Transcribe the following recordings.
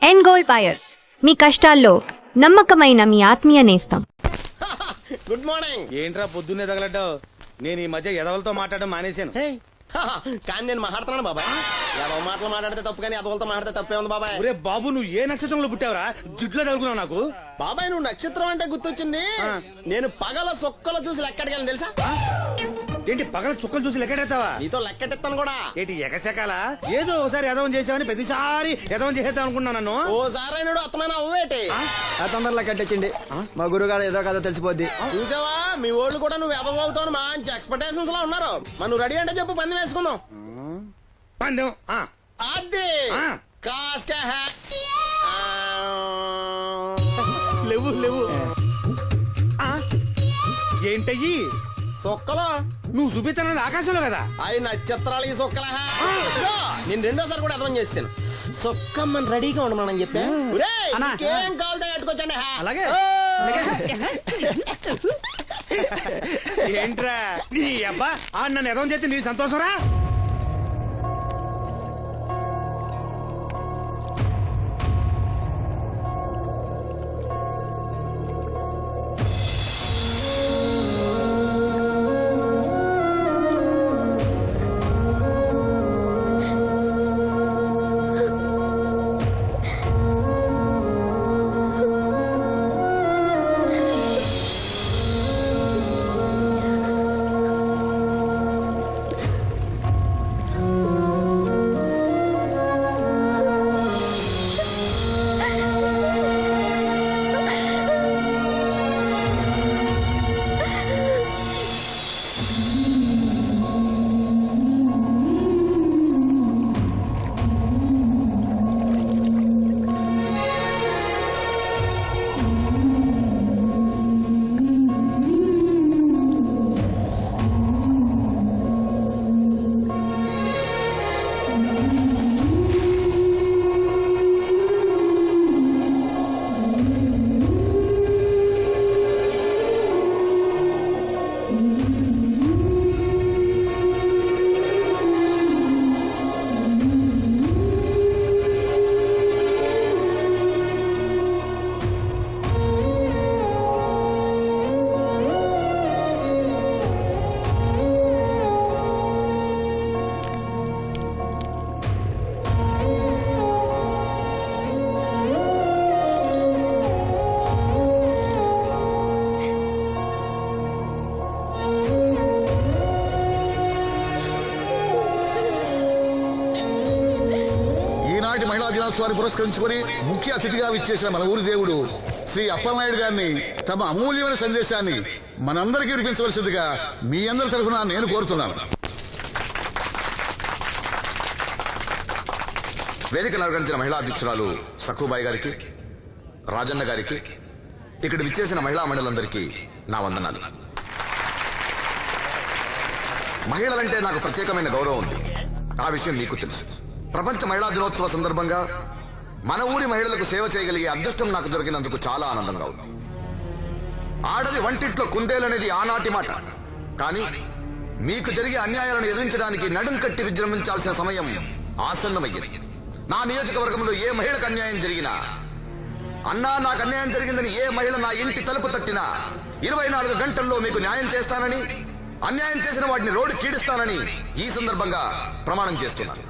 End gold buyers, మీ కష్టాల్లో నమ్మకమైన మీ ఆత్మీయ నేస్తం. Good morning. ఏంట్రా పొద్దున్నే తగలడ్డావు? నేను ఈ మధ్య ఎదవలతో మాట్లాడడం మానేశాను. కానీ నేను మాట్లాడుతున్నాను బాబాయ్. ఎవరో మాటలు మాట్లాడితే తప్పు, కానీ అదవులతో మాట్లాడితే తప్పే ఉంది బాబాయ్. ఒరే బాబు, నువ్వు ఏ నక్షత్రంలో పుట్టావురా? జిడ్లో తగులుకున్నావు నాకు. బాబాయ్ నువ్వు నక్షత్రం అంటే గుర్తొచ్చింది. నేను పగల సొక్కలు చూసి లెక్కడికి తెలుసా? ఏంటి పగల చుక్కలు చూసి లెక్కెడతావా? నీతో లెక్కెట్టిస్తాను కూడా. ఏంటి ఎగసెకాల? ఏదో ఒకసారి ఎదవం చేసావని ప్రతిసారి ఎదవం చేసేద్దాం అనుకున్నా నన్ను. ఓసారి అయినాడు అత్తమైన అవ్వేటి తొందరలో కట్టించండి. మా గురుగారు ఏదో కదా తెలిసిపోద్ది. చూసావా, మీ ఓళ్ళు కూడా నువ్వు ఎదవవుతావు మంచి ఎక్స్పెక్టేషన్స్ లో ఉన్నారు. మరి నువ్వు రెడీ అంటే చెప్పు, పంది వేసుకుందాం. పందెం అది కాస్క లేవు లేవు. ఏంటయ్యి సొక్కలో నువ్వు చూపిస్తానది ఆకాశంలో కదా? అవి నక్షత్రాలు ఈ సొక్కల. నేను రెండోసారి కూడా అర్థం చేస్తాను. సొక్కమ్మని రెడీగా ఉండమని చెప్పా. ఏం కావాలి కట్టుకోవచ్చండి. అలాగే. ఏంట్రా నీ అబ్బా నన్ను ఎదవం చేస్తే నీ సంతోషరా? మహిళా దినోత్సవాన్ని పురస్కరించుకుని ముఖ్య అతిథిగా విచ్చేసిన మన ఊరి దేవుడు శ్రీ అప్పలనాయుడు గారిని తమ అమూల్యమైన సందేశాన్ని మనందరికీ వినిపించవలసిందిగా మీ అందరి తరఫున నేను కోరుతున్నాను. వేదికను అలంకరించిన మహిళా అధ్యక్షురాలు సక్కుబాయి గారికి, రాజన్న గారికి, ఇక్కడ విచ్చేసిన మహిళా మండలందరికీ నా వందనాలు. మహిళలంటే నాకు ప్రత్యేకమైన గౌరవం ఉంది. ఆ విషయం మీకు తెలుసు. ప్రపంచ మహిళా దినోత్సవ సందర్భంగా మన ఊరి మహిళలకు సేవ చేయగలిగే అదృష్టం నాకు దొరికినందుకు చాలా ఆనందంగా ఉంది. ఆడది వంటింట్లో కుందేలనేది ఆనాటి మాట. కానీ మీకు జరిగే అన్యాయాలను ఎదిరించడానికి నడుం కట్టి విజృంభించాల్సిన సమయం ఆసన్నమయ్యింది. నా నియోజకవర్గంలో ఏ మహిళకు అన్యాయం జరిగినా, అన్నా నాకు అన్యాయం జరిగిందని ఏ మహిళ నా ఇంటి తలుపు తట్టినా 24 గంటల్లో మీకు న్యాయం చేస్తానని, అన్యాయం చేసిన వాటిని రోడ్డు కీడిస్తానని ఈ సందర్భంగా ప్రమాణం చేస్తున్నాను.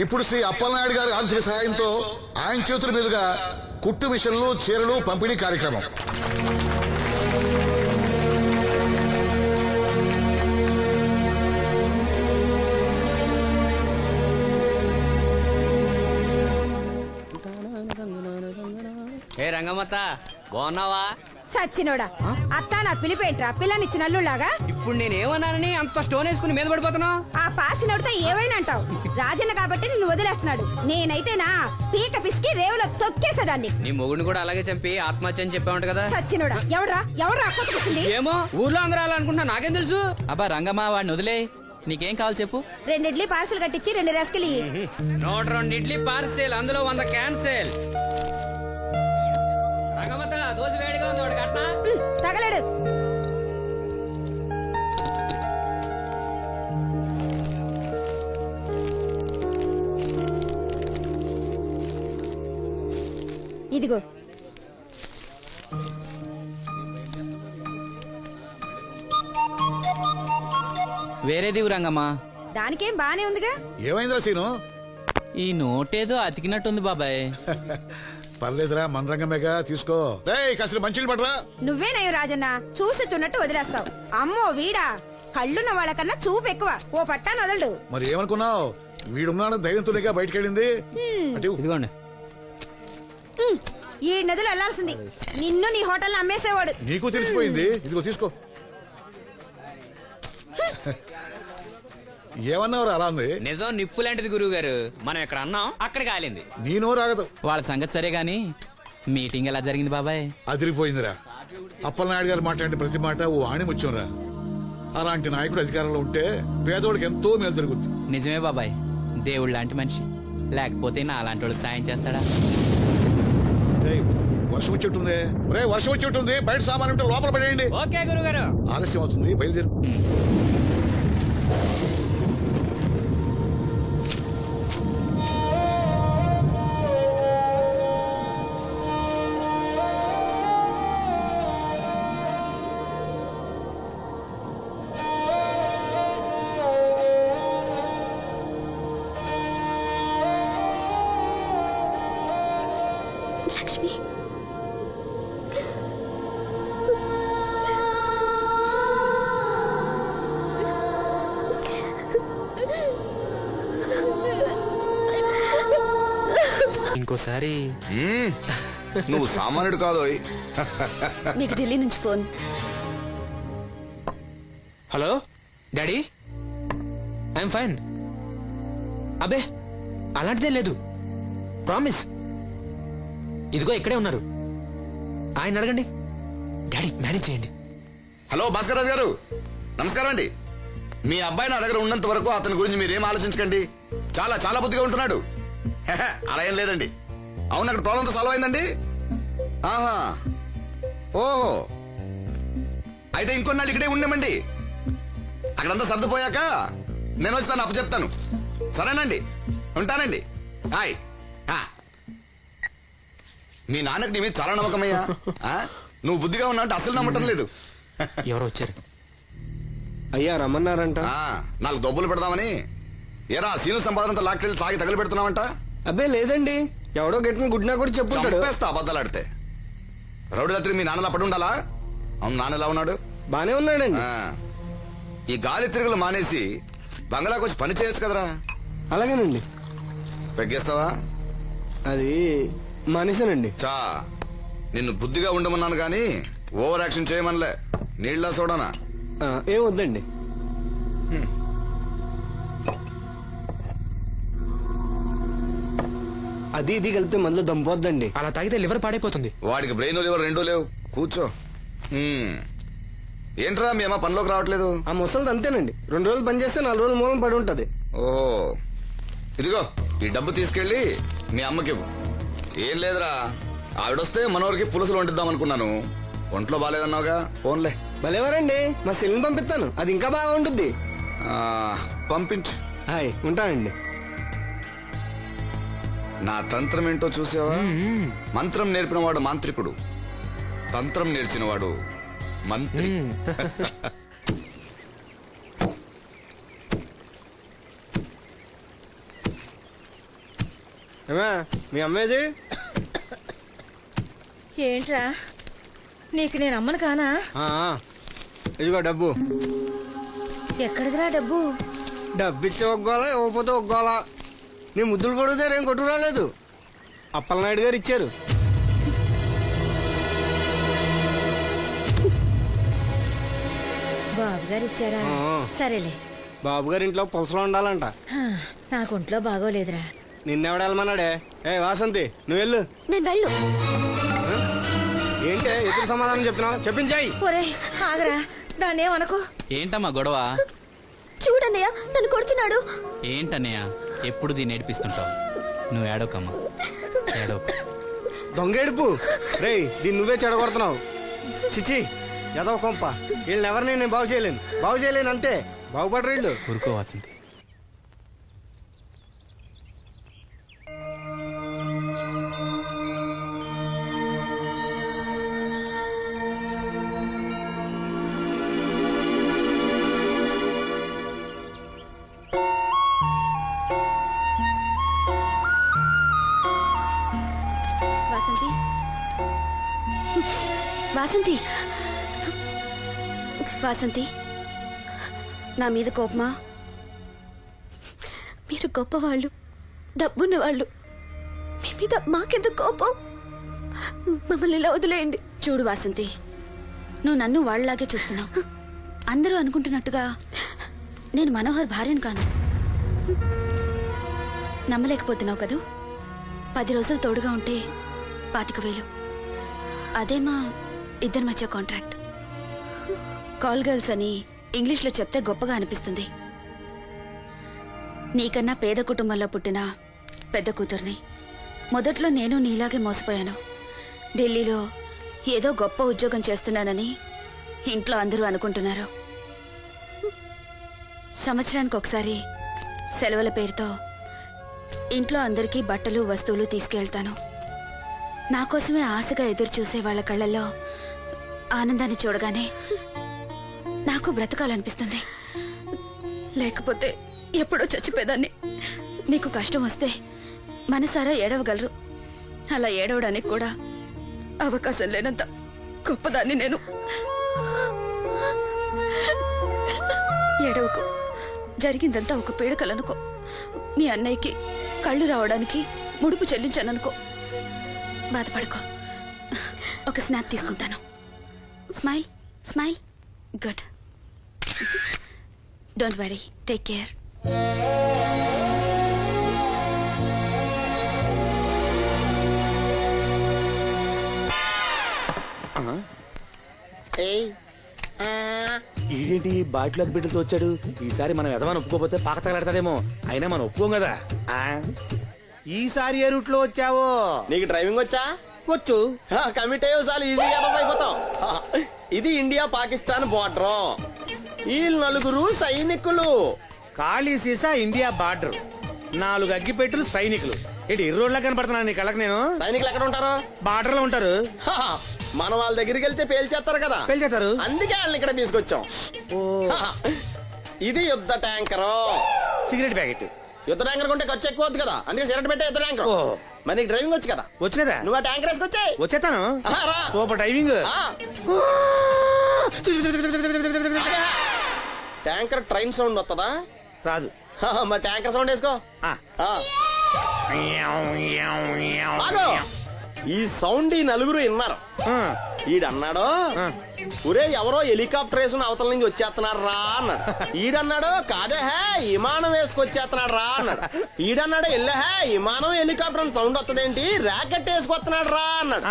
ఇప్పుడు శ్రీ అప్పలనాయుడు గారి ఆర్థిక సహాయంతో ఆయన చేతుల మీదుగా కుట్టు మిషన్లు, చీరలు పంపిణీ కార్యక్రమం. ఏ రంగమ్మత్త, బాగున్నావా? సచ్చినోడా, అత్త నా పిలిపేంట్రా పిల్లనిచ్చిన అల్లులాగా? ఇప్పుడు నేనేమన్నానని అంత స్టోన్ వేసుకుని మీద పడిపోతున్నావు? ఆ పాసినోడితో ఏవైనా అంటావు. రాజన్న కాబట్టి నిన్ను వదిలేస్తున్నాడు. నేనైతేనా పీక పిసికి రేవులో తొక్కేసేదాన్ని. నీ మొగుడిని కూడా అలాగే చంపి ఆత్మహత్య అని చెప్పావంట కదా? సచ్చినోడా, ఎవడ్రా కొట్టుకొచ్చింది? ఏమో, ఊర్లో అందరూ అలా అనుకుంటున్నా, నాకేం తెలుసు? అబ్బా రంగమ్మ, వాడిని వదిలే. నీకేం కావాలి చెప్పు. 2 ఇడ్లీ పార్సల్ కట్టించి 2 రస్కిలి. 102 ఇడ్లీ పార్సెల్, అందులో 100 క్యాన్సెల్. రంగమ్మత్త, దోశ వేడిగా ఉంది, ఒకటి కట్నా? తగలడు. ఇదిగో. వేరేది రంగమ్మా. దానికేం బానే ఉందిగా. ఏమైందిరా సీను? ఈ నోటేదో అతికినట్టుంది బాబాయ్. పర్లేదురా, మన రంగమేగా, తీసుకో. కాస్త మంచిలు పడరా. నువ్వేనయ్యో రాజన్న, చూసి చున్నట్టు వదిలేస్తావు. అమ్మో వీడా, కళ్ళున్న వాళ్ళకన్నా చూపు ఎక్కువ. ఓ పట్టాను వదలడు. మరి ఏమనుకున్నావు? వీడున్నాడు ధైర్యంతోనేగా బయటకెళ్ళింది. అంటే ఇదిగోండి. ఈ నదులు వెళ్లాల్సింది. నిన్ను నీ హోటల్ అమ్మేసేవాడు. నీకు తెలిసిపోయింది. ఇదిగో తీసుకో. ఏమన్నావు అలా ఉంది? నిజం నిప్పు లాంటిది గురువు గారు. మనం ఎక్కడ అన్నాం అక్కడ కాలింది. నేను రాగదు. వాళ్ళ సంగతి సరే గాని మీటింగ్ ఎలా జరిగింది బాబాయ్? అదిరిపోయిందిరా. అప్పలనాయుడు గారు మాట్లాడిన ప్రతి మాట ఓ ఆణిముత్యంరా. అలాంటి నాయకుడు అధికారంలో ఉంటే పేదోడికి ఎంతో మేలు జరుగుతుంది. నిజమే బాబాయ్, దేవుడు లాంటి మనిషి. లేకపోతే నా అలాంటి వాళ్ళకి సాయం చేస్తాడా? వర్షం వచ్చేట్టుంది. వర్షం వచ్చేట్టుంది. బయట సామాన్ ఉంటే లోపల పడేయండి. ఓకే గురువు గారు. ఆలస్యం అవుతుంది, బయలుదేరు. లక్ష్మి, ఇంకోసారి నువ్వు సామాన్యుడు కాదోయ్. నీకు ఢిల్లీ నుంచి phone. Hello daddy, I'm fine. అబే అలాంటిదే లేదు, ప్రామిస్. ఇదిగో ఇక్కడే ఉన్నారు, ఆయన అడగండి. డాడీ మేనేజ్ చేయండి. హలో భాస్కర్ రాజు గారు, నమస్కారం అండి. మీ అబ్బాయి నా దగ్గర ఉన్నంత వరకు అతని గురించి మీరేం ఆలోచించకండి. చాలా చాలా బుద్ధిగా ఉంటున్నాడు. అలా ఏం లేదండి. అవును, అక్కడ ప్రాబ్లంతో సాల్వ్ అయిందండి. ఆహా, ఓహో, అయితే ఇంకొన్నాళ్ళు ఇక్కడే ఉండమండి. అక్కడంతా సర్దుపోయాక నేను వస్తాను, అప్పు చెప్తాను. సరేనండి, ఉంటానండి. హాయ్. మీ నాన్నకి నీ మీద చాలా నమ్మకమయ్యా. నువ్వు బుద్ధిగా ఉన్నావు అంటే అసలు నమ్మటం లేదు. ఎవరో వచ్చారు. అయ్యా రమ్మన్నారంట. 4 దొబ్బులు పెడదామని. ఏరా సీను సంపాదనంతో లాక్కెళ్ళి తాగి తగలు పెడుతున్నావంట. అబ్బే లేదండి, ఎవడో గట్టిన గుడ్నా కూడా చెప్పుంటాడు. చంపేస్తా అబద్ధాలు ఆడితే. రౌడీ రాత్రి మీ నాన్నలా పడి ఉండాలా? అవును, నాన్న ఎలా ఉన్నాడు? బానే ఉన్నాడండి. ఈ గాలి తిరుగులు మానేసి బంగ్లాకి వచ్చి పని చేయొచ్చు కదరా. అలాగేనండి. పెగ్గేస్తావా? అది మానేశానండి. చా, నిన్ను బుద్ధిగా ఉండమన్నాను గాని ఓవర్ యాక్షన్ చేయమనలే. నీళ్ళ సోడానా? ఏం వద్దండి. అది ఇది కలిపితే మనలో దంపోద్దండి. అలా తాగితే లివర్ పాడైపోతుంది. వాడికి బ్రెయిన్ లివర్ రెండూ లేవు. కూర్చో. ఏంట్రా మీ అమ్మ పనిలోకి రావట్లేదు? ఆ ముసలిది అంతేనండి, 2 రోజులు పని చేస్తే 4 రోజులు మూలం పడి ఉంటది. ఓ, ఇదిగో ఈ డబ్బు తీసుకెళ్లి మీ అమ్మకివ్వు. ఏం లేదురా, ఆవిడొస్తే మనోరికి పులుసులు వండిద్దాం అనుకున్నాను. ఒంట్లో బాగాలేదన్నావుగా, ఫోన్లే. భలేవారండి, మా సెల్ని పంపిస్తాను, అది ఇంకా బాగా ఉంటుంది. పంపించు. హాయ్, ఉంటానండి. నా తంత్రం ఏంటో చూసావా? మంత్రం నేర్పినవాడు మాంత్రికుడు, తంత్రం నేర్చినవాడు మంత్రి. మీ అమ్మేది? ఏంట్రా, నీకు నేను అమ్మను కానా? ఇదిగో డబ్బు. ఎక్కడిదిరా డబ్బు? డబ్బిచ్చి ఒగ్గోలా, ఇవ్వకపోతే ఒగ్గోలా. నీ ముద్దులు కొడితే ఏం కొట్టు రాలేదు, అప్పలనాయుడు గారు ఇచ్చారు. బాబు గారు ఇచ్చారా? సరేలే. బాబు గారి ఇంట్లో పులసలో ఉండాలంట. నాకు ఒంట్లో బాగోలేదురా. నిన్నెవడెళ్ళమన్నాడే? వాసంతి, నువ్వు వెళ్ళు. నేను వెళ్ళు. ఏంటే ఎదురు సమాధానం చెప్తున్నావు? చెప్పించాయి. ఒరే ఆగరా, దాన్ని ఏమనుకో. ఏంటమ్మా గొడవ? చూడన్నయ్య, నన్ను కొడుతున్నాడు. ఏంటన్నయ్య ఎప్పుడు దీన్ని ఏడిపిస్తుంటావు? నువ్వు ఏడోకమ్మా, ఏడోక. దొంగేడుపు. రేయ్, దీన్ని నువ్వే చెడగొడుతున్నావు. చిచి, ఏదో కొంప. వీళ్ళని ఎవరిని నేను బాగు చేయలేను అంతే. బాగుపడరు వీళ్ళు. ఊరుకో వాసంతి. వాసంతి వాసంతి, నా మీద కోపమా? మీరు గొప్పవాళ్ళు, డబ్బున్న వాళ్ళు, మీ మీద మాకెందుకు కోపం? మమ్మల్ని ఇలా వదిలేయండి. చూడు వాసంతి, నువ్వు నన్ను వాళ్ళలాగే చూస్తున్నావు. అందరూ అనుకుంటున్నట్టుగా నేను మనోహర్ భార్యను కాను. నమ్మలేకపోతున్నావు కదూ? 10 రోజులు తోడుగా ఉంటే 25,000. అదే మా ఇద్దరి మధ్య కాంట్రాక్ట్. కాల్ గర్ల్స్ అని ఇంగ్లీష్లో చెప్తే గొప్పగా అనిపిస్తుంది. నీకన్నా పేద కుటుంబంలో పుట్టిన పెద్ద కూతుర్ని. మొదట్లో నేను నీలాగే మోసపోయాను. ఢిల్లీలో ఏదో గొప్ప ఉద్యోగం చేస్తున్నానని ఇంట్లో అందరూ అనుకుంటున్నారు. సంవత్సరానికి ఒకసారి సెలవుల పేరుతో ఇంట్లో అందరికీ బట్టలు వస్తువులు తీసుకెళ్తాను. నా కోసమే ఆశగా ఎదురు చూసే వాళ్ళ కళ్ళల్లో ఆనందాన్ని చూడగానే నాకు బ్రతకాలనిపిస్తుంది. లేకపోతే ఎప్పుడో చచ్చిపోయేదాన్ని. మీకు కష్టం వస్తే మనసారా ఏడవగలరు. అలా ఏడవడానికి కూడా అవకాశం లేనంత గొప్పదాన్ని నేను. ఏడవకు, జరిగిందంతా ఒక పీడకలనుకో. మీ అన్నయ్యకి కళ్ళు రావడానికి ముడుపు చెల్లించాననుకో. బాధపడుకో. ఒక స్నాప్ తీసుకుంటాను. Smile smile. Good. Don't worry, take care. ఏంటి బాటిలోకి బిడ్డలతో వచ్చాడు? ఈసారి మనం ఎదమని ఒప్పుకోపోతే పాక తగలడతాడేమో. అయినా మనం ఒప్పుకోం కదా. ఈసారి ఏ రూట్ లో వచ్చావో? నీకు డ్రైవింగ్ వచ్చా? వచ్చు. కమిట్ అయ్యే చాలు, ఈజీగా అయిపోతాం. ఇది ఇండియా పాకిస్తాన్ బోర్డర్. ఈ 4 సైనికులు. ఖాళీ సీసా ఇండియా బార్డర్, 4 అగ్గిపెట్టులు సైనికులు. ఏంటి ఇర్రోడ్లా కనపడుతున్నాను నీ కళ్ళకి నేను? సైనికులు ఎక్కడ ఉంటారు? బార్డర్ లో ఉంటారు. మన వాళ్ళ దగ్గరికి వెళ్తే పేల్చేస్తారు కదా. పేల్చేస్తారు. అందుకే వాళ్ళని ఇక్కడ తీసుకొచ్చాం. ఇది యుద్ధ ట్యాంకర్. Cigarette packet. యుద్ధ ట్యాంకర్ కొంటే ఖర్చు ఎక్కువ అవుతుంది కదా, అందుకే సిగరెట్ పెట్టే యుద్ధ ట్యాంకర్. మరి నీకు డ్రైవింగ్ వచ్చు కదా? వచ్చు కదా. నువ్వు ఆ ట్యాంకర్ వేసుకొచ్చాయి. వచ్చేస్తాను. రా. Super driving. Tanker train sound వస్తుందా? రాదు. మరి ట్యాంకర్ సౌండ్ వేసుకో. ఆగు. ఈ సౌండ్ ఈ 4 విన్నారు. ఈడన్నాడు, ఒరే ఎవరో హెలికాప్టర్ వేసుకుని అవతల నుంచి వచ్చేస్తున్నారు రా అన్నాడు. ఈడన్నాడు, కాదే హే విమానం వేసుకొచ్చేస్తున్నాడు రా అన్నాడు. ఈడన్నాడు, ఎల్లహే విమానం హెలికాప్టర్ అని సౌండ్ వస్తుందేంటి, ర్యాకెట్ వేసుకొస్తున్నాడు రా అన్నాడు.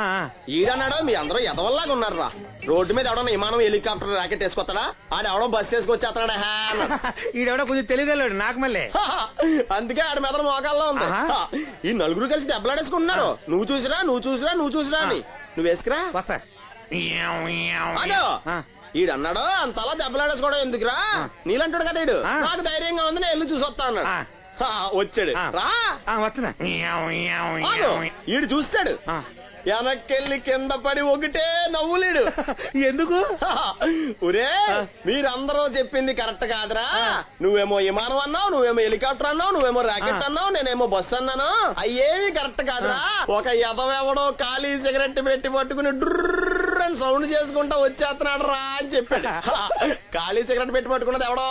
ఈడన్నాడు, మీ అందరూ ఎదవల్లాగా ఉన్నారు రా, రోడ్డు మీద ఎవడన్నా విమానం హెలికాప్టర్ ర్యాకెట్ వేసుకొస్తాడా? ఆడెవడో బస్సు వేసుకొచ్చేస్తున్నాడు హే అన్నాడు. ఈడెవడో కొంచెం తెలియగలడు నాకు మళ్ళీ. అందుకే ఆడ మెదడు మోకాల్లో ఉంది. ఈ 4 కలిసి దెబ్బలాడేసుకుంటున్నారు. నువ్వు చూసిరా అని. నువ్వు వేసుకురా. వస్తా. ఈడన్నాడు, అంతలా దెబ్బలాడేసుకోవడం ఎందుకురా, నీలంటాడు కదా ఈడు. నాకు ధైర్యంగా ఉంది, నేను వెళ్ళి చూసొస్తా అన్నాడు. వచ్చాడు రా. వస్తున్నా. ఈడు చూస్తాడు, వెనక్కెళ్ళి కింద పడి ఒకటే నవ్వులేడు. ఎందుకు? ఒరే మీరందరూ చెప్పింది కరెక్ట్ కాదురా. నువ్వేమో విమానం అన్నావు, నువ్వేమో హెలికాప్టర్ అన్నావు, నువ్వేమో రాకెట్ అన్నావు, నేనేమో బస్సు అన్నాను. అయ్యేవి కరెక్ట్ కాదురా. ఒక ఎదవెవడో ఖాళీ సిగరెట్ పెట్టి పట్టుకుని డుర్ర్ అని సౌండ్ చేసుకుంటా వచ్చేస్తున్నాడు రా అని చెప్పాడు. ఖాళీ సిగరెట్ పెట్టి పట్టుకున్నది ఎవడో?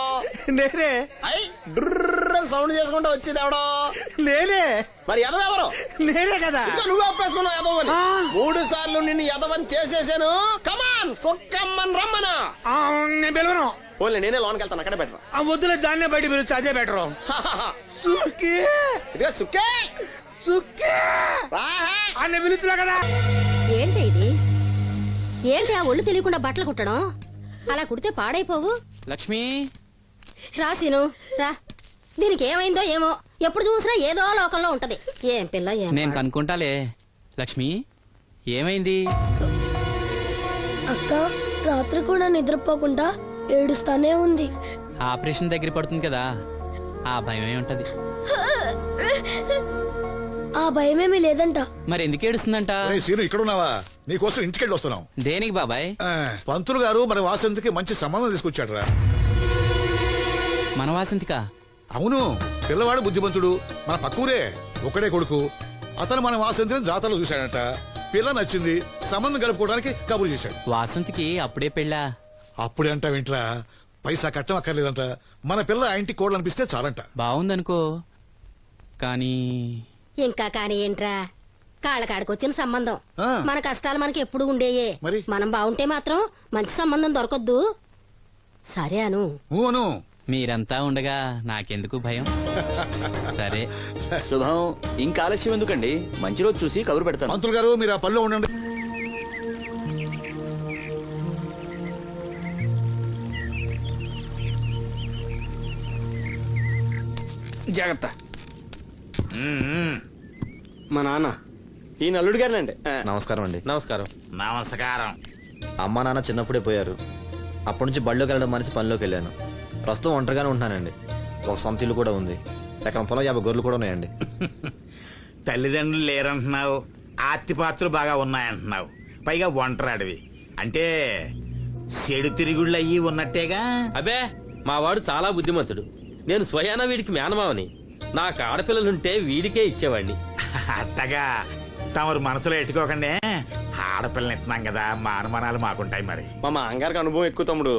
నేనే. అయ్యి డుర్ర్ అని సౌండ్ చేసుకుంటా వచ్చేది ఎవడో? నేనే. మరి ఎదవెవరు? నేనే కదా. నువ్వు ఒప్పేసుకున్నావు ఎదవని. 3 సార్లు నిన్ను ఎదవని చేసేసాను. కమాన్ సొక్కమ్మని రమ్మనా. నేను పిలవను. ఓన్లీ నేనే లోనికి వెళ్తాను, అక్కడే బెటర్. వద్దులే, దాన్నే బయట పిలుస్తా, అదే బెటర్. సుక్కే ఇదిగా సుక్కే సుక్కే అన్న పిలుస్తున్నా కదా. ఏంటి ఇది? ఏంటి ఆ ఒళ్ళు తెలియకుండా బట్టలు కుట్టడం? అలా కుడితే పాడైపోవు. లక్ష్మి, రాసిను రా. దీనికి ఏమైందో ఏమో, ఎప్పుడు చూసినా ఏదో లోకంలో ఉంటది. ఏం పిల్ల ఏం నేను కనుక్కుంటాలే. లక్ష్మి, ఏమైంది? అక్క రాత్రి కూడా నిద్రపోకుండా ఏడుస్తానే ఉంది. ఆపరేషన్ దగ్గర పడుతుంది కదా, ఆ భయమే ఉంటది. ఆ భయమేమీ లేదంట. మరి ఎందుకు ఏడుస్తుందంట? సీను ఇక్కడ ఉన్నావా? నీకోసం ఇంటికెళ్ళి వస్తున్నాం. దేనికి బాబాయ్? పంతులు గారు మన వాసంతికి మంచి సంబంధం తీసుకొచ్చాడు రా. మన వాసంతికా? అవును, పిల్లవాడు బుద్ధిమంతుడు, మన పక్కూరే, ఒకడే కొడుకు. అతను మన వాసంతిని జాతరలో చూశాడంట. పిల్ల నచ్చింది, సంబంధం కలుపుకోవడానికి కబురు చేశాడు. వాసంతికి అప్పుడే పెళ్ళా? అప్పుడే అంటావేంట్రా? పైసా కట్టం అక్కర్లేదంట. మన పిల్ల ఆ ఇంటికి కోడలనిపిస్తే చాలంట. బాగుందనుకో, కానీ ఇంకా కానీ ఏంట్రా, కాళ్ళకాడికొచ్చిన సంబంధం. ఆ. మన కష్టాలు మనకి ఎప్పుడు ఉండేయే. మరి? మనం బాగుంటే మాత్రం మంచి సంబంధం దొరకొద్దు. సరే అను. ఊను. మీరంతా ఉండగా నాకెందుకు భయం? సరే. శుభం. ఇంకా ఆలస్యం ఎందుకండి, మంచి రోజు చూసి కబురు పెడతాను. మంత్రులు గారు మీరు ఆ పనిలో ఉండండి. జాగ్రత్త. మా నాన్న ఈ నల్లుడు గారినండి. నమస్కారం అండి. నమస్కారం. నమస్కారం. అమ్మా నాన్న చిన్నప్పుడే పోయారు. అప్పటి నుంచి బళ్ళోకి వెళ్ళడం మనిషి పనిలోకి వెళ్ళాను. ప్రస్తుతం ఒంటరిగానే ఉంటున్నానండి. ఒక సొంత ఇల్లు కూడా ఉంది. ఎకరం పొలం 50 గొర్రెలు కూడా ఉన్నాయండి. తల్లిదండ్రులు లేరంటున్నావు, ఆస్తిపాత్రులు బాగా ఉన్నాయంటున్నావు, పైగా ఒంటరాడివి అంటే చెడు తిరుగుళ్ళు అయ్యి ఉన్నట్టేగా. అబే, మా వాడు చాలా బుద్ధిమంతుడు. నేను స్వయాన వీడికి మేనమావని. నాకు ఆడపిల్లలుంటే వీడికే ఇచ్చేవాడిని. అట్టగా తమరు మనసులో ఎట్టుకోకండి. ఆడపిల్లని ఎత్తున్నాం కదా, మా అనుమానాలు మాకుంటాయి మరి. మా మాంగారికి అనుభవం ఎక్కువ తమ్ముడు.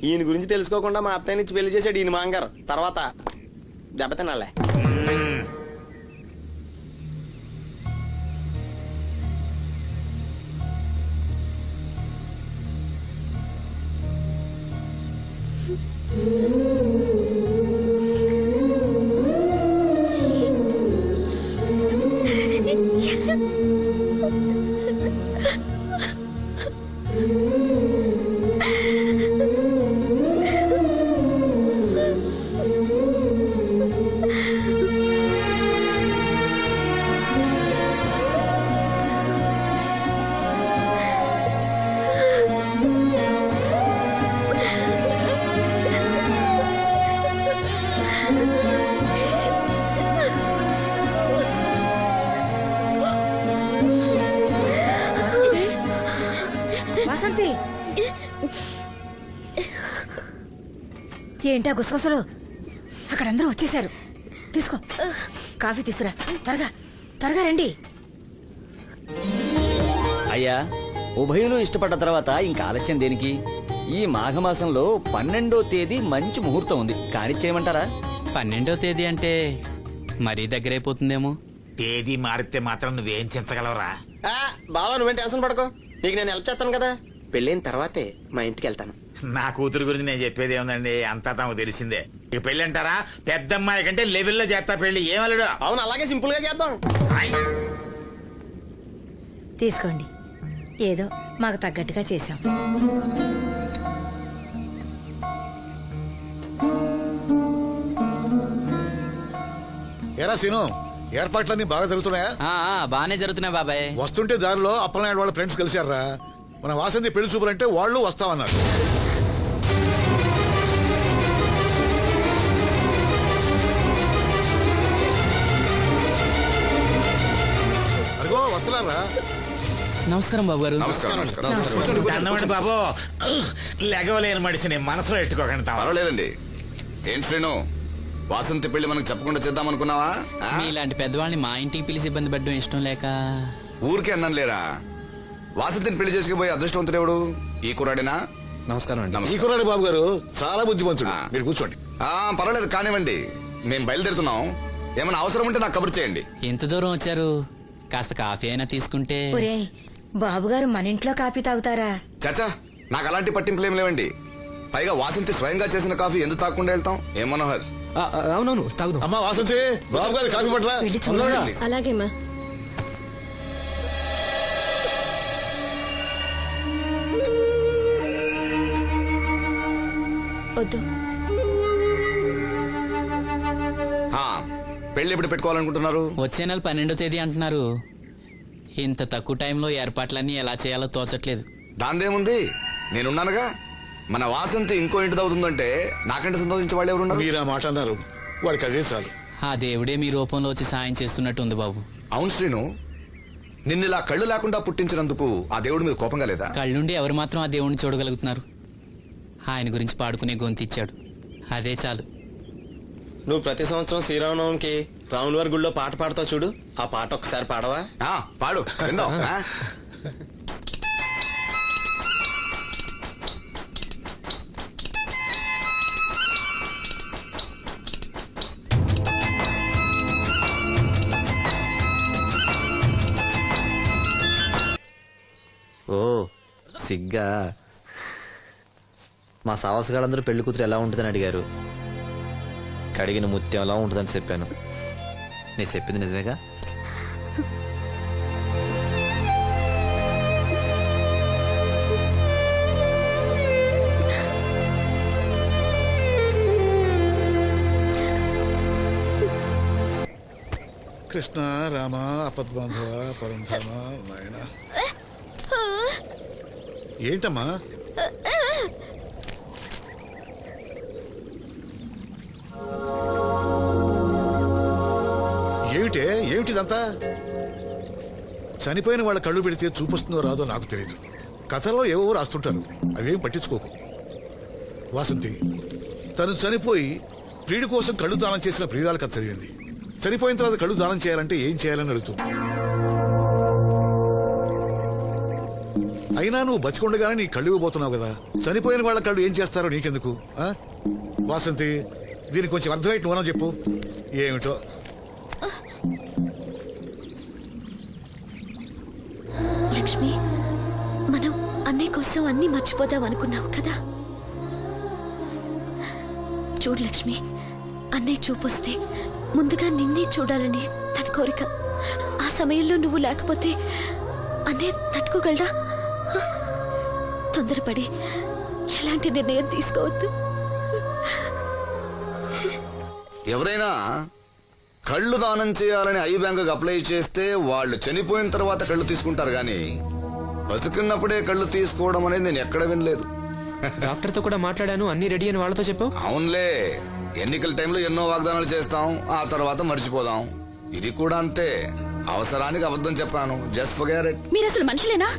ఈయన గురించి తెలుసుకోకుండా మా అత్తయ్య నుంచి పెళ్లి చేశాడు ఈయన మాంగారు. తర్వాత దెబ్బతినాలే. వాసంతి, ఏంటా గుసగుసలు? అక్కడ అందరూ వచ్చేసారు. తీసుకో, కాఫీ తీసురా. త్వరగా త్వరగా రండి. అయ్యా, ఉభయులు ఇష్టపడ్డ తర్వాత ఇంకా ఆలస్యం దేనికి? ఈ మాఘమాసంలో 12వ తేదీ మంచి ముహూర్తం ఉంది. కానిచ్చేయమంటారా? 12వ తేదీ అంటే మరీ దగ్గరైపోతుందేమో. తేదీ మారితే మాత్రం నువ్వేం చించగలవురా? బావా నువ్వేం టెన్షన్ పడకో, నీకు నేను హెల్ప్ చేస్తాను కదా. పెళ్ళైన తర్వాతే మా ఇంటికి వెళ్తాను. నా కూతురు గురించి నేను చెప్పేది ఏముందండి, అంతా తమకు తెలిసిందే. ఇక పెళ్లి అంటారా, పెద్దమ్మాయి కంటే లెవెల్లో చేస్తా పెళ్లి. ఏమల్లుడు? అవును, అలాగే సింపుల్ గా చేద్దాం. తీసుకోండి, ఏదో మాకు తగ్గట్టుగా చేశాం. ఎరా సీను, ఏర్పాట్లన్నీ బాగా జరుగుతున్నాయా? బానే జరుగుతున్నాయి బాబాయ్. వస్తుంటే దారిలో అప్పలనాయుడు వాళ్ళ ఫ్రెండ్స్ కలిశారా? మన వాసంతి పెళ్లి చూపులంటే వాళ్ళు వస్తామన్నారు. అదిగో వస్తున్నారా? నమస్కారం బాబు గారు. అన్నవాడి బాబు, లెగవలేని మడిచిని మనసులో ఎట్టుకోకండి. పర్వాలేదండి. ఏం శ్రీను, వాసంతి పెళ్లి మనకు చెప్పకుండా చేద్దామనుకున్నావా? మీలాంటి పెద్దవాళ్ళని మా ఇంటికి పిలిచి ఇబ్బంది పెట్టడం ఇష్టం లేక. ఊరికే అన్నాను లేరా. వాసంతిని పెళ్లి చేసుకుపోయి అదృష్టవంతుడెవడు? ఈ కుర్రాడేనా? నమస్కారం అండి. ఈ కుర్రాడు బాబు గారు చాలా బుద్ధిమంతుడు. మీరు కూర్చోండి. పర్వాలేదు, కానివ్వండి. మేము బయలుదేరుతున్నాం. ఏమైనా అవసరం ఉంటే నాకు కబురు చేయండి. ఎంత దూరం వచ్చారు? కాస్త కాఫీ అయినా తీసుకుంటే. బాబుగారు మన ఇంట్లో కాఫీ తాగుతారా? చాచా, నాకు అలాంటి పట్టింపులు ఏం లేవండి. పైగా వాసంతి స్వయంగా చేసిన కాఫీ ఎందుకు తాగకుండా వెళ్తాం? ఏం మనోహర్? అవునవును, తాగుదాం. అమ్మా వాసంతి, బాబు గారు కాఫీ పట్ల. అలాగేమా. వద్దు. పెళ్లి ఎప్పుడు పెట్టుకోవాలనుకుంటున్నారు? వచ్చే నెల 12వ తేదీ అంటున్నారు. ఇంత తక్కువ టైంలో ఏర్పాట్లన్నీ ఎలా చేయాలో తోచట్లేదు. దాందేముంది, నేనున్నానుగా. మన వాసంతి ఇంకో ఇంటి అవుతుందంటే నాకంటే సంతోషించే వాళ్ళు ఎవరున్నారు? మీరు ఆ మాట అన్నారు, వాడికి అదే చాలు. ఆ దేవుడే మీ రూపంలో వచ్చి సాయం చేస్తున్నట్టు ఉంది బాబు. అవును శ్రీను, నిన్నిలా కళ్ళు లేకుండా పుట్టించినందుకు ఆ దేవుడి మీద కోపంగా లేదా? కళ్ళుండి ఎవరు మాత్రం ఆ దేవుడిని చూడగలుగుతున్నారు? ఆయన గురించి పాడుకునే గొంతిచ్చాడు, అదే చాలు. నువ్వు ప్రతి సంవత్సరం శ్రీరామనవమికి రాముల వారి గుళ్ళో పాట పాడతావు చూడు, ఆ పాట ఒక్కసారి పాడవా? పాడు విందాం. సిగ్గా మా సావాసగాళ్ళందరూ పెళ్లి కూతురు ఎలా ఉంటుందని అడిగారు. కడిగిన ముత్యం ఎలా ఉంటుందని చెప్పాను. నేను చెప్పింది నిజమేగా? కృష్ణ రామ అపద్బాంధవ పరంధామ నాయన. ఏంటమ్మా? ఏమిటిదంతా? చనిపోయిన వాళ్ళ కళ్ళు పెడితే చూపొస్తుందో రాదో నాకు తెలియదు. కథలో ఏవో రాస్తుంటారు, అవేం పట్టించుకోకు. వాసంతి తను చనిపోయి ప్రియుడి కోసం కళ్ళు దానం చేసిన ప్రియురాల కథ చదివింది. చనిపోయిన తర్వాత కళ్ళు దానం చేయాలంటే ఏం చేయాలని అడుగుతుంది. అయినా నువ్వు బతికొండగానే నీ కళ్ళు ఇవ్వబోతున్నావు కదా, చనిపోయిన వాళ్ళ కళ్ళు ఏం చేస్తారో నీకెందుకు? వాసంతి, దీనికి కొంచెం అర్థమైతే నువ్వనో చెప్పు. ఏమిటో లక్ష్మి, మనం అన్నయ్య కోసం అన్ని మర్చిపోదాం అనుకున్నావు కదా. చూడు లక్ష్మి, అన్నయ్య చూపొస్తే ముందుగా నిన్నే చూడాలని తన కోరిక. ఆ సమయంలో నువ్వు లేకపోతే అన్నయ్య తట్టుకోగలడా? తొందరపడి ఎలాంటి నిర్ణయం తీసుకోవద్దు. ఎవరైనా కళ్ళు దానం చేయాలని ఐ బ్యాంకుకి అప్లై చేస్తే వాళ్ళు చనిపోయిన తర్వాత కళ్ళు తీసుకుంటారు గాని బతుకున్నప్పుడే కళ్ళు తీసుకోవడం అనేది నేను ఎక్కడ వినలేదు. డాక్టర్ తో కూడా మాట్లాడాను, అన్ని రెడీ అని వాళ్ళతో చెప్పావు. అవునులే, ఎన్నికల టైంలో ఎన్నో వాగ్దానాలు చేస్తాం, ఆ తర్వాత మర్చిపోదాం. ఇది కూడా అంతే, అవసరానికి అబద్ధం చెప్పాను. Just forget it. మీరు అసలు మనుషులేనా?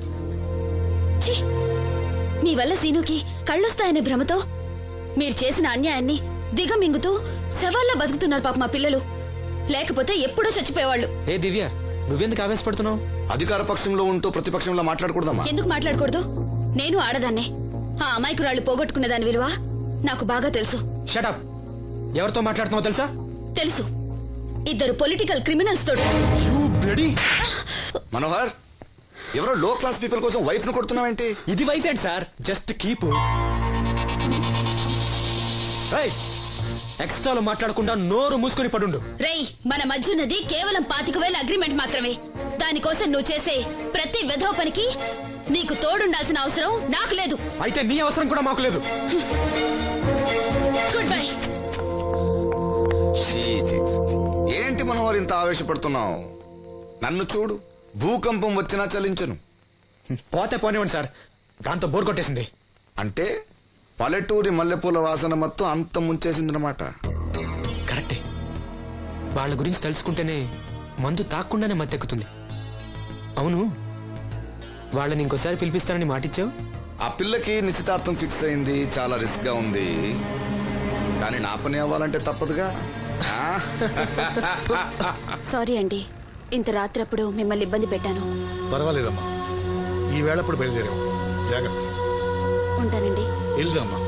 ఛీ! మీ వల్ల సీనుకి కళ్ళొస్తాయనే భ్రమతో మీరు చేసిన అన్యాయాన్ని దిగమింగుతూ శవాల్లో బతుకుతున్నారు పాప మా పిల్లలు. లేకపోతే ఎప్పుడో చచ్చిపోయేవాళ్ళు. ఏ దివ్య, నువ్వెందుకు ఆవేశపడుతున్నావు? అధికార పక్షంలో ఉంటూ ప్రతిపక్షంలో మాట్లాడకూడదమ్మా. ఎందుకు మాట్లాడకూడదు? నేను ఆడదాన్నే. ఆ అమాయకురాళ్ళు పోగొట్టుకున్న దాని విలువ నాకు బాగా తెలుసు. షటప్. ఎవరితో మాట్లాడుతున్నావు తెలుసా? తెలుసు. ఇద్దరు పొలిటికల్ క్రిమినల్స్ తోడు. మనోహర్, ఎవరో లో క్లాస్ పీపుల్ కోసం వైఫ్ ను కొడుతున్నావేంటి? ఇది వైఫ్ ఏంటి సార్? Just keep. ఎక్స్ట్రాలో మాట్లాడకుండా నోరు మూసుకొని పడుండు. రేయ్, మన మధ్య ఉన్నది కేవలం 25,000 అగ్రిమెంట్ మాత్రమే. దానికోసం నువ్వు చేసే ప్రతి వెధవ పనికి నీకు తోడుండాల్సిన అవసరం నాకు లేదు. అయితే నీ అవసరం కూడా మాకు లేదు. Good bye. ఏంటి మనోహర్ ఇంత ఆవేశపడుతున్నావు? నన్ను చూడు, భూకంపం వచ్చినా చలించను. పోతే పోనివ్వండి సార్, దాంతో బోర్ కొట్టేసింది. అంటే పల్లెటూరి మల్లెపూల వాసన మొత్తం అంత ముంచేసిందనమాట. కరెక్టే. వాళ్ళ గురించి తెలుసుకుంటేనే మందు తాక్కుండానే మత్తెక్కుతుంది. అవును, వాళ్ళని ఇంకోసారి పిలిపిస్తానని మాటిచ్చావు. ఆ పిల్లకి నిశ్చితార్థం ఫిక్స్ అయింది, చాలా రిస్క్ గా ఉంది. కానీ నా పని అవ్వాలంటే తప్పదుగా. సారీ అండి, ఇంత రాత్రప్పుడు మిమ్మల్ని ఇబ్బంది పెట్టాను. పర్వాలేదమ్మా, ఈ వేళప్పుడు బయలుదేరావు. జాగ్రత్త. ఉంటానండి. వెళ్దామా.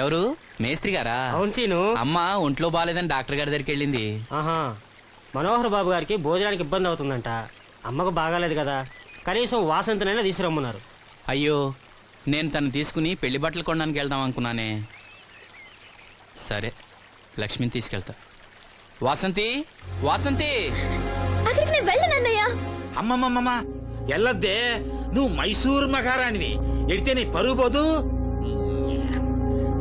ఎవరు? మేస్త్రి గారా? అవును సీను. అమ్మ ఒంట్లో బాగాలేదని డాక్టర్ గారి దగ్గరికి వెళ్ళింది. ఆహా, మనోహర్ బాబు గారికి భోజనానికి ఇబ్బంది అవుతుందంట. అమ్మకు బాగాలేదు కదా, కనీసం వాసంతనైనా తీసుకురమ్మన్నారు. అయ్యో, నేను తను తీసుకుని పెళ్లి బట్టలు కొనడానికి వెళ్దాం అనుకున్నానే. సరే, లక్ష్మిని తీసుకెళ్తా. వాసంతి, వాసంతి. అక్కడికి నేను వెళ్ళనన్నయ్యా. అమ్మమ్మమ్మ ఎల్లద్దే, నువ్వు మైసూరు మహారాణివి. ఎడితే నీ పరుగు పోదు.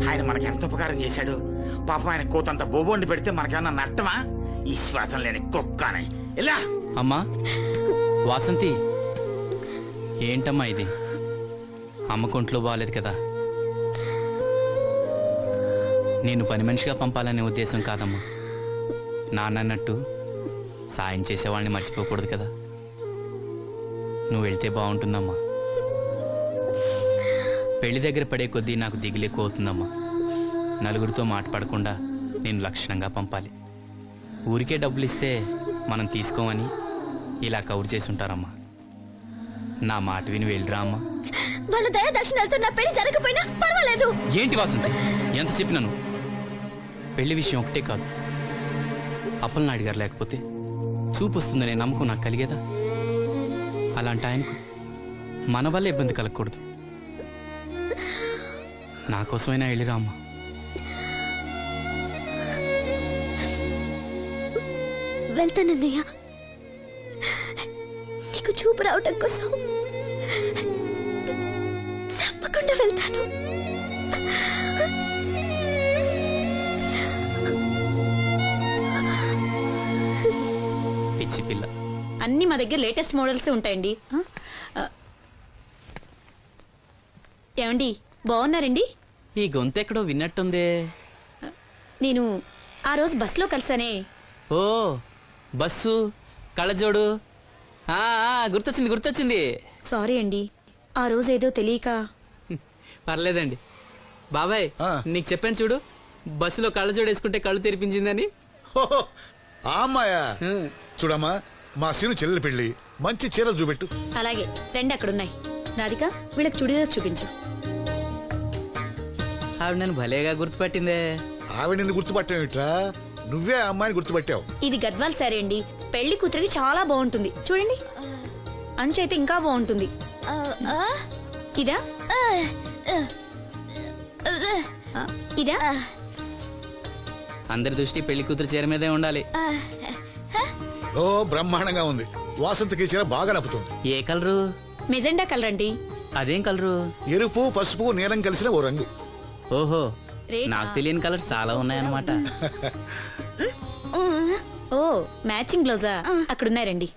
ఆయన మనకి ఎంత ఉపకారం చేశాడు. పాపం ఆయన కోతంత బొబొండి పెడితే మనకేమన్నా నట్టమా? ఈ శ్వాసం లేని కుక్కనే. ఇలా అమ్మా వాసంతి, ఏంటమ్మా ఇది? అమ్మకొంట్లో బాగాలేదు కదా. నేను పని మనిషిగా పంపాలనే ఉద్దేశం కాదమ్మా. నాన్నన్నట్టు సాయం చేసేవాళ్ళని మర్చిపోకూడదు కదా. నువ్వు వెళ్తే బాగుంటుందమ్మా. పెళ్లి దగ్గర పడే కొద్దీ నాకు దిగులు ఎక్కువ అవుతుందమ్మా. నలుగురితో మాట పడకుండా నేను లక్షణంగా పంపాలి. ఊరికే డబ్బులు ఇస్తే మనం తీసుకోమని ఇలా కవర్ చేసి ఉంటారమ్మా. నా మాట విని వెళ్ళిరా అమ్మా. వాళ్ళ దయ దక్షిణాలతో నా పెళ్లి జరగకపోయినా పర్వాలేదు. ఏంటి వాసంతి ఎంత చెప్పినాను? పెళ్లి విషయం ఒకటే కాదు, అప్పలనాయుడు గారు లేకపోతే చూపు వస్తుందనే నమ్మకం నాకు కలిగేదా? అలాంటి ఆయనకు మన వల్ల ఇబ్బంది కలగకూడదు. నా కోసమైనా వెళ్ళిరా అమ్మా. వెళ్తానన్నయ్య, నీకు చూపు రావటం కోసం తప్పకుండా వెళ్తాను. పిచ్చి పిల్ల. అన్ని మా దగ్గర లేటెస్ట్ మోడల్స్ ఉంటాయండి. ఏమండి బాగున్నారండి? ఈ గొంతు ఎక్కడో విన్నట్టుందే. నేను ఆ రోజు బస్సులో కలిసానే. ఓ బస్సు కళ్ళజోడు, గుర్తొచ్చింది. సారీ అండి, ఆ రోజు ఏదో తెలియక. పర్లేదండి బాబాయ్, నీకు చెప్పాను చూడు, బస్సులో కళ్ళజోడు వేసుకుంటే కళ్ళు తెరిపించిందని. హోహో, ఆ అమ్మాయా? చూడమ్మా, మా సీను చెల్లెలి పెళ్లి, మంచి చీరలు చూపెట్టు. అలాగే రెండు అక్కడున్నాయి. రాధిక వీళ్ళకి చుడిదార్ చూపించు. ఆవిడ నన్ను భలేగా గుర్తుపట్టిందే. ఆవిడ నిన్ను గుర్తుపట్టావిట్రా? నువ్వే ఆ అమ్మాయిని గుర్తుపట్టావు. ఇది గద్వాల్ సారీ అండి, పెళ్లి కూతురికి చాలా బాగుంటుంది. చూడండి, అంచు అయితే ఇంకా బాగుంటుంది. ఇదా ఇదా? అందరి దృష్టి పెళ్లి కూతురు చీర మీదే ఉండాలి. ఓ బ్రహ్మాండంగా ఉంది. వాసంతకి చీర బాగా నప్పుతుంది. ఏ కలరు? మెజెండా కలర్ అండి. అదేం కలరు? ఎరుపు, పసుపు, నీలం కలిసిన ఓ రంగు. ఓహో, రేటా? నాకు తెలియని కలర్స్ చాలా ఉన్నాయన్నమాట. ఓ మ్యాచింగ్ బ్లౌజా? అక్కడున్నాయి రండి.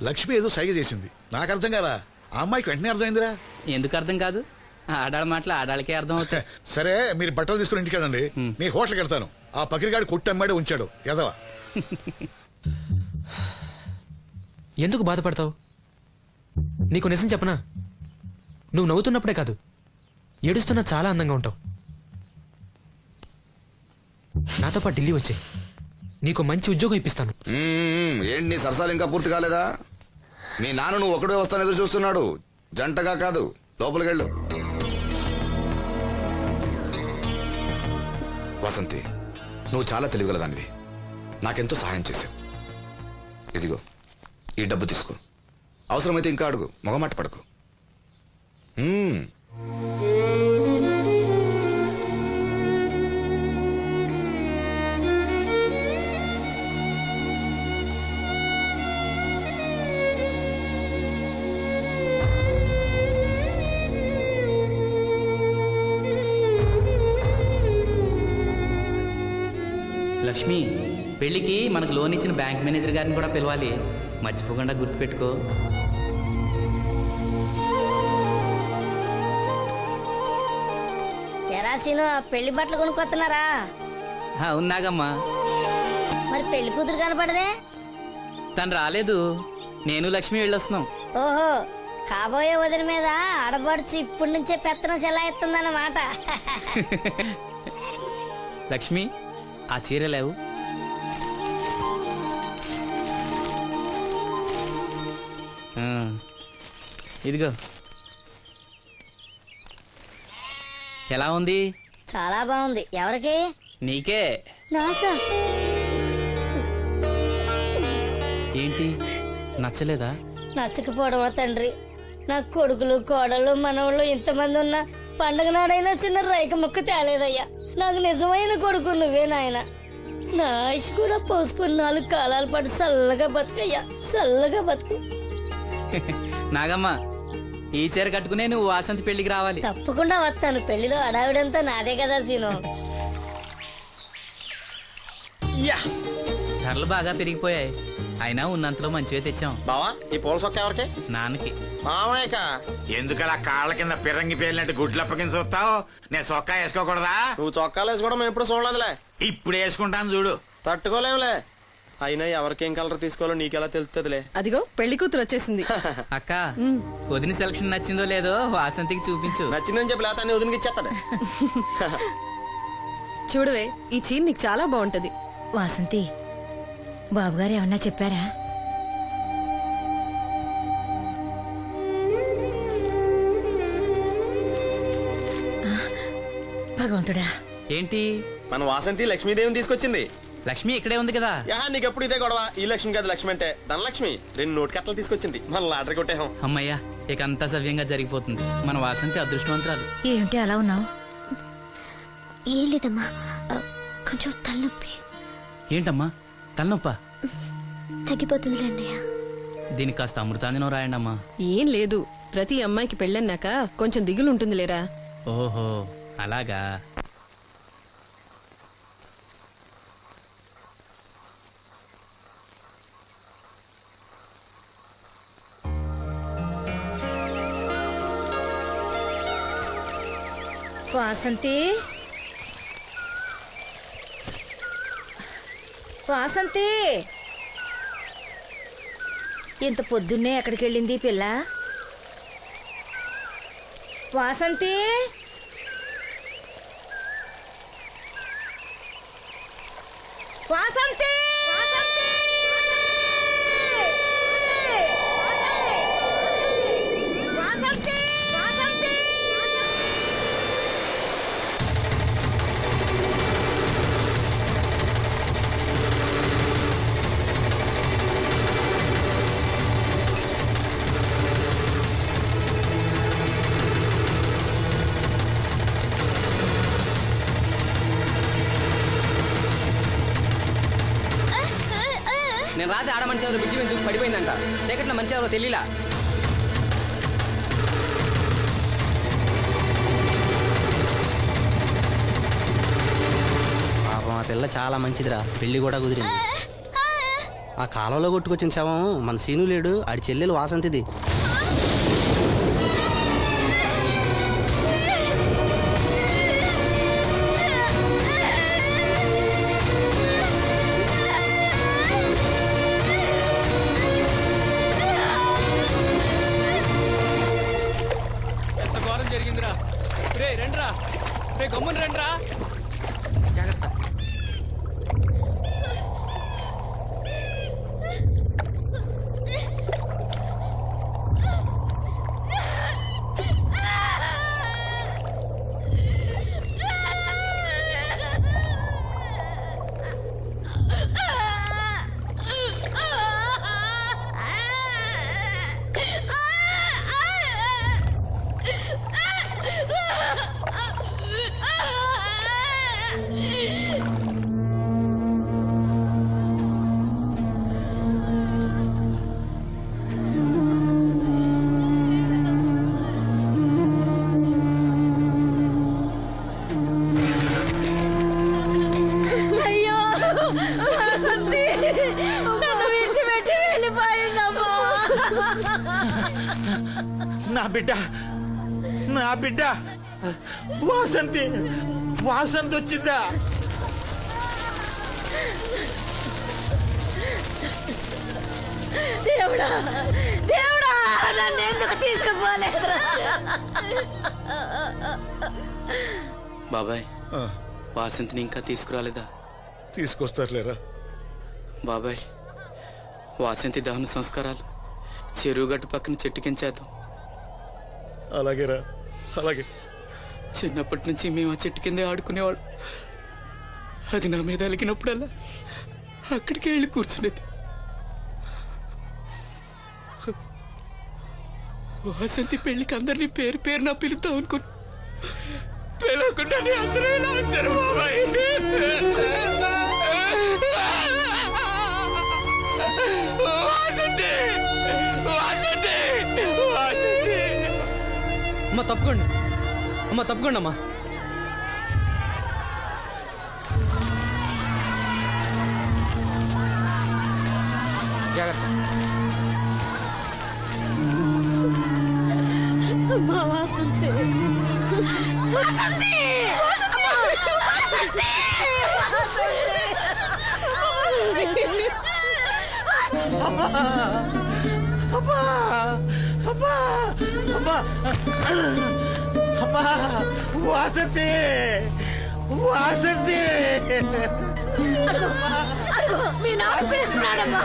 లక్ష్మి ఏదో సైగ చేసింది, నాకు అర్థం కదా. ఆ అమ్మాయికి వెంటనే అర్థమైందిరా. ఎందుకు అర్థం కాదు? ఆడాళ్ళ మాటలు ఆడాళ్ళకే అర్థం అవుతాయి. సరే, మీరు బట్టలు తీసుకుని ఇంటికి వెళ్ళండి. నీ హోటల్కి వెళ్తాను. ఆ పకిరిగాడు కొట్టి అమ్మాడే ఉంచాడు ఎదవా. ఎందుకు బాధపడతావు? నీకు నిజం చెప్పనా, నువ్వు నవ్వుతున్నప్పుడే కాదు, ఏడుస్తున్నా చాలా అందంగా ఉంటావు. నాతో పాటు ఢిల్లీ వచ్చాయి, నీకు మంచి ఉద్యోగం ఇప్పిస్తాను. ఏంటి నీ సరసాలు ఇంకా పూర్తి కాలేదా? మీ నాన్న నువ్వు ఒకడే వస్తాను ఎదురు చూస్తున్నాడు, జంటగా కాదు. లోపలికెళ్ళు. వసంతి, నువ్వు చాలా తెలివిగలదానివి. నాకెంతో సహాయం చేశావు. ఇదిగో ఈ డబ్బు తీసుకో. అవసరమైతే ఇంకా అడుగు, మొగమాట పడకు. లక్ష్మి, పెళ్లికి మనకు లోన్ ఇచ్చిన బ్యాంక్ మేనేజర్ గారిని కూడా పిలవాలి, మర్చిపోకుండా గుర్తుపెట్టుకో. ఎరాసీను పెళ్లి బట్టలు కొనుక్కొస్తున్నారా? ఉన్నాగమ్మా. మరి పెళ్లి కూతురు కనపడదే? తను రాలేదు, నేను లక్ష్మి వెళ్ళొస్తున్నాం. ఓహో, కాబోయే వదిన మీద ఆడబడుచు ఇప్పటి నుంచే పెత్తనం చెలాయిస్తుందన్నమాట. లక్ష్మి, ఆ చీర లేవు. ఇదిగో. ఎలా ఉంది? చాలా బాగుంది. ఎవరికి? నీకే. నాకా? ఏంటి, నచ్చలేదా? నచ్చకపోవడమా తండ్రి? నా కొడుకులు, కోడళ్ళు, మనవాళ్ళు ఇంతమంది ఉన్నా పండగ నాడైనా చిన్న రైక ముక్క తేలేదయ్యా. నాకు నిజమైన కొడుకు నువ్వే నాయన. నా ఆయుష్ కూడా పోసుకుని 4 కాలాల పాటు చల్లగా బతుకయ్యా, చల్లగా బతుకు. నాగమ్మ, ఈ చీర కట్టుకునే నువ్వు వాసంతి పెళ్లికి రావాలి. తప్పకుండా వస్తాను. పెళ్లిలో అడావిడంతా నాదే కదా సీను. ధరలు బాగా పెరిగిపోయాయి, అయినా ఉన్నంతలో మంచిగా తెచ్చాం. బావా, ఈ పూల సొక్క ఎవరికి? నాన్నకి. మామయ్యక. ఎందుకలా కాళ్ళ కింద పిరంగి పేలినట్టు గుడ్లు అప్పకించి చూస్తావు? నేను చొక్కా వేసుకోకూడదా? నువ్వు చొక్కాలు వేసుకోవడం మేము ఎప్పుడు చూడలేదులే. ఇప్పుడు వేసుకుంటాను చూడు. తట్టుకోలేములే. అయినా ఎవరికేం కలర్ తీసుకోవాలో నీకెలా తెలుస్తుందిలే. అదిగో పెళ్లి కూతురు వచ్చేసింది. అక్క, వదిన సెలక్షన్ నచ్చిందో లేదో వాసంతికి చూపించు. నచ్చిందని చెప్పి లేత వదినకి ఇచ్చేస్తాడు. చూడవే, ఈ చీర నీకు చాలా బాగుంటది. వాసంతి, బాబుగారు ఏమన్నా చెప్పారా? భగవంతుడా, ఏంటి మన వాసంతి లక్ష్మీదేవిని తీసుకొచ్చింది. లక్ష్మి ఇక్కడే ఉంది కదా. యా నీకెప్పుడు ఇదే గొడవ. ఈ లక్ష్మి కాదు, లక్ష్మి అంటే ధనలక్ష్మి. 2 నోటు కట్టలు తీసుకొచ్చింది. మన లాటరీ కొట్టేహం. అమ్మయ్యా, ఇక అంతా సవ్యంగా జరిగిపోతుంది. మన వాసంతి అదృష్టవంతురాలు. ఏమిటి అలా ఉన్నావు? ఏం లేదమ్మా, కొంచెం తలనొప్పి. ఏంటమ్మా తలనొప్ప? తగ్గిపోతుందిలే అన్నయ్య. దీనికి కాస్త అమృతాంజనం రాయండి అమ్మా. ఏం లేదు, ప్రతి అమ్మాయికి పెళ్ళన్నాక కొంచెం దిగులు ఉంటుంది లేరా. ఓహో అలాగా. వాసంతి, వాసంతి, ఇంత పొద్దున్నే ఎక్కడికి వెళ్ళింది పిల్ల? వాసంతి, వాసంతి, వాసంతి, వాసంతి. నేను రాత్రి ఆడ మంచి ఎవరు బిడ్డి మీద దూకి పడిపోయిందంట. చీకట్లో మంచి ఎవరో తెలియలా. పాపం ఆ పిల్ల చాలా మంచిదిరా, పెళ్లి కూడా కుదిరింది. ఆ కాలంలో కొట్టుకొచ్చిన శవం మన సీను లేడు, ఆడి చెల్లెలు వాసంతిది. జరిగిందిరా. రే రండ్రా, రే గమ్మున రండ్రా. జాగ్రత్త. అయ్యో వాసంతి, నన్ను విడిచిపెట్టి వెళ్ళిపోయిందమ్మా. నా బిడ్డ, నా బిడ్డ వాసంతి, వాసంతి వచ్చిందా? దేవుడా, దేవుడా, నన్ను ఎందుకు తీసుకుపోలేదురా? బాబాయ్, వాసంతిని ఇంకా తీసుకురాలేదా? తీసుకొస్తారులేరా. బాబాయ్, వాసంతి దహన సంస్కారాలు చెరువు గట్టు పక్కన చెట్టు కించేద్దాం. అలాగేరా, అలాగే. చిన్నప్పటి నుంచి మేము ఆ చెట్టు కిందే ఆడుకునేవాడు. అది నా మీద అలిగినప్పుడల్లా అక్కడికే వెళ్ళి కూర్చునేది. వాసంతి పెళ్లికి అందరినీ పేరు పేరు నా పిలుద్దాం అనుకుని పిలవకుండానే అందరూ ఇలా వచ్చారు బాబాయ్. వాసంతి, వాసంతి, వాసంతి. అమ్మ తప్పుకోండి, అమ్మ తప్పుకోండి అమ్మా. జాగ్రత్త. అమ్మా వాసంతి, వాసంతి, వాసంతి, అమ్మా, అమ్మా, అమ్మా, అమ్మా, అమ్మా, వాసంతి, వాసంతి. మీ నాన్న పిలుస్తున్నాడమ్మా,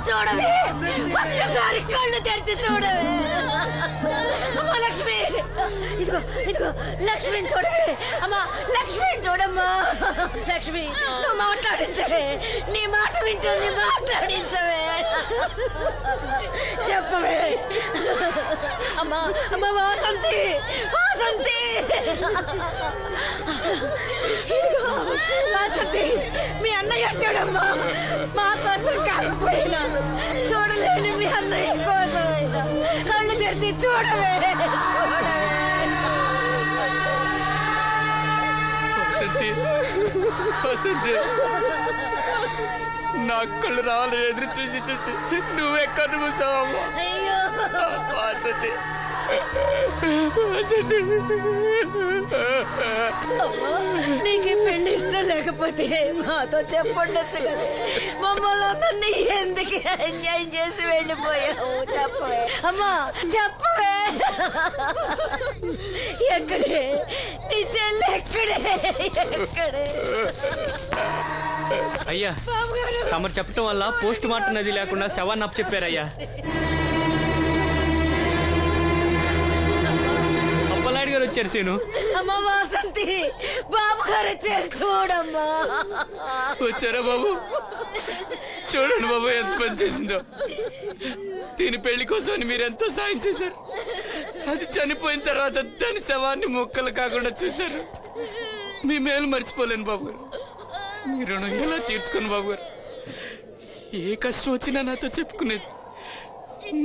చూడవే, ఒక్కసారి కళ్ళు తెరిచి చూడవే. అమ్మా లక్ష్మి, ఇదిగో ఇదిగో లక్ష్మిని చూడవే. అమ్మా లక్ష్మిని చూడమ్మా. లక్ష్మి, నువ్వు మాట్లాడించవే, నీ మాట వింటుంది, మాట్లాడించవే, చెప్పవే. అమ్మా అమ్మ వాసంతి, వాసంతి, వాసంతి, మీ అన్నయ్య చూడమ్మా, మా కోసం కాకపోయినా చూడలేని మీ అన్నయ్య కోసమైనా కళ్ళు తెరిచి చూడవే, చూడవే. నా కళ్ళు రావాలి ఎదురు చూసి చూసి నువ్వెక్కడ కూసావమ్మా. అయ్యో నీకు పెళ్లి ఇష్టం లేకపోతే మాతో చెప్పండొచ్చు కదా, మమ్మల్ని అందరినీ ఎందుకు ఎంజాయ్ చేసి వెళ్ళిపోయావు, చెప్పవే అమ్మా, చెప్పవే. ఎక్కడే నీ చెల్లి, ఎక్కడే, ఎక్కడే. అయ్యా, తమరు చెప్పటం వల్ల పోస్ట్ మార్టం నది లేకుండా శవాన్ని అప్పచెప్పారయ్యా. అప్పలనాయుడు గారు వచ్చారు సీను. అమ్మ వాసంతి, బాబు గారు వచ్చారు, చూడమ్మా. వచ్చారా బాబు? చూడండి బాబు ఎంత పని చేసిందో. దీని పెళ్లి కోసం మీరెంతో సాయం చేశారు. అది చనిపోయిన తర్వాత దాని శవాన్ని మొక్కలు కాకుండా చూశారు. మీ మేలు మర్చిపోలేను బాబు గారు. మీ రుణం ఎలా తీర్చుకోను బాబు గారు. ఏ కష్టం వచ్చినా నాతో చెప్పుకునేది.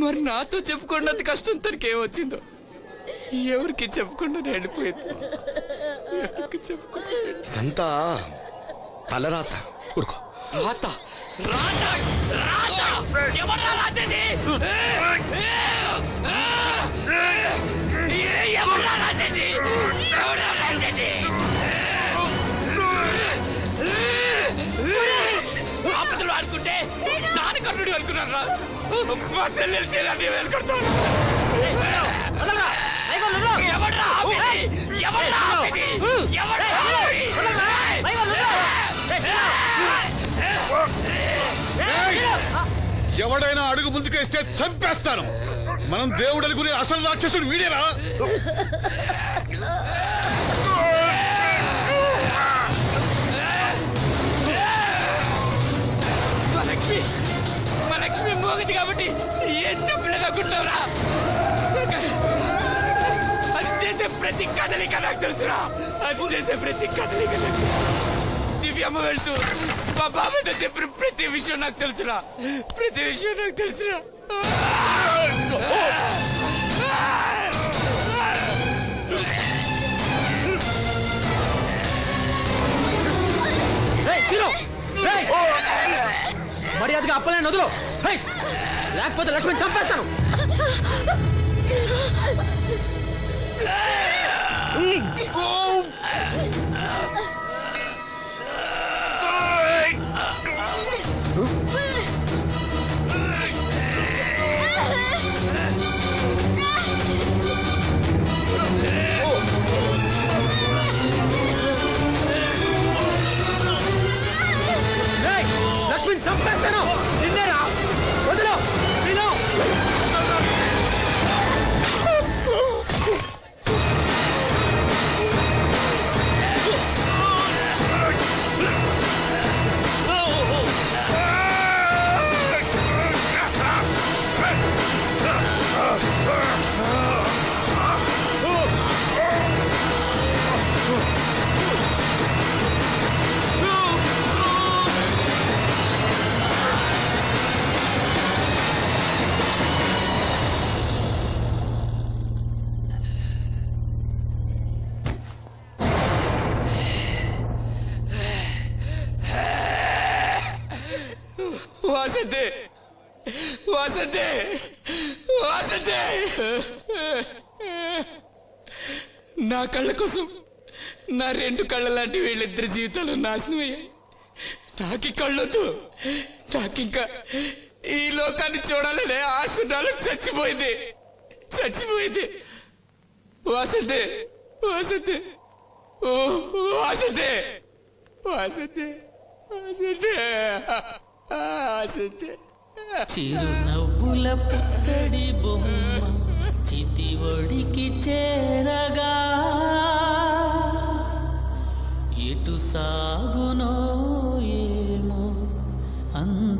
మరి నాతో చెప్పుకున్నంత కష్టం తనకి ఏమొచ్చిందో ఎవరికి చెప్పకుండా వెళ్ళిపోయేది. ఎవరికి చెప్పకుండా ఇదంతా తలరాత. ఊరుకో. రాత రాత రాత ఎవరా రాసేది? ఎవరా రాసేది? ఎవరా రాసేది? ఆపదలు ఆడుకుంటే నాన్నకర్ణుడు అనుకున్నారా? మా చెల్లెలు చేయాలని వెళ్ళుకుంటాను. ఎవడైనా అడుగు ముందుకేస్తే చంపేస్తాను. మనం దేవుడు అనుకునే అసలు రాక్షసుడు వీడేరా? మా లక్ష్మి మోగది కాబట్టి ఏం చెప్పలేదనుకుంటావురా? అది చేసే ప్రతి కదలిక నాకు తెలుసురా. అది చేసే ప్రతి కదలిక నాకు. దివ్యమ్మ వెళ్తూ మా బాబాయ్తో చెప్పిన ప్రతి విషయం నాకు తెలుసురా. ప్రతి విషయం నాకు తెలుసురా. మర్యాదగా అప్పలేని వదులు, లేకపోతే లక్ష్మణ్ చంపేస్తాను. లక్ష్మణ్ చంపేస్తాను. నిన్నేరా, వదులు. వాసంతి, వాసంతి, వాసంతి. నా కళ్ళ కోసం నా రెండు కళ్ళ లాంటి వీళ్ళిద్దరి జీవితాలు నాశనం అయ్యాయి. నాకి కళ్ళొద్దు. నాకింకా ఈ లోకాన్ని చూడాలనే ఆశ నాలో చచ్చిపోయింది, చచ్చిపోయింది. వాసంతి, వాసంతి, ఓ వాసంతి, వాసంతి. చిరునవ్వుల పుత్తడి బొమ్మ చితి ఒడికి చేరగా ఎటు సాగునో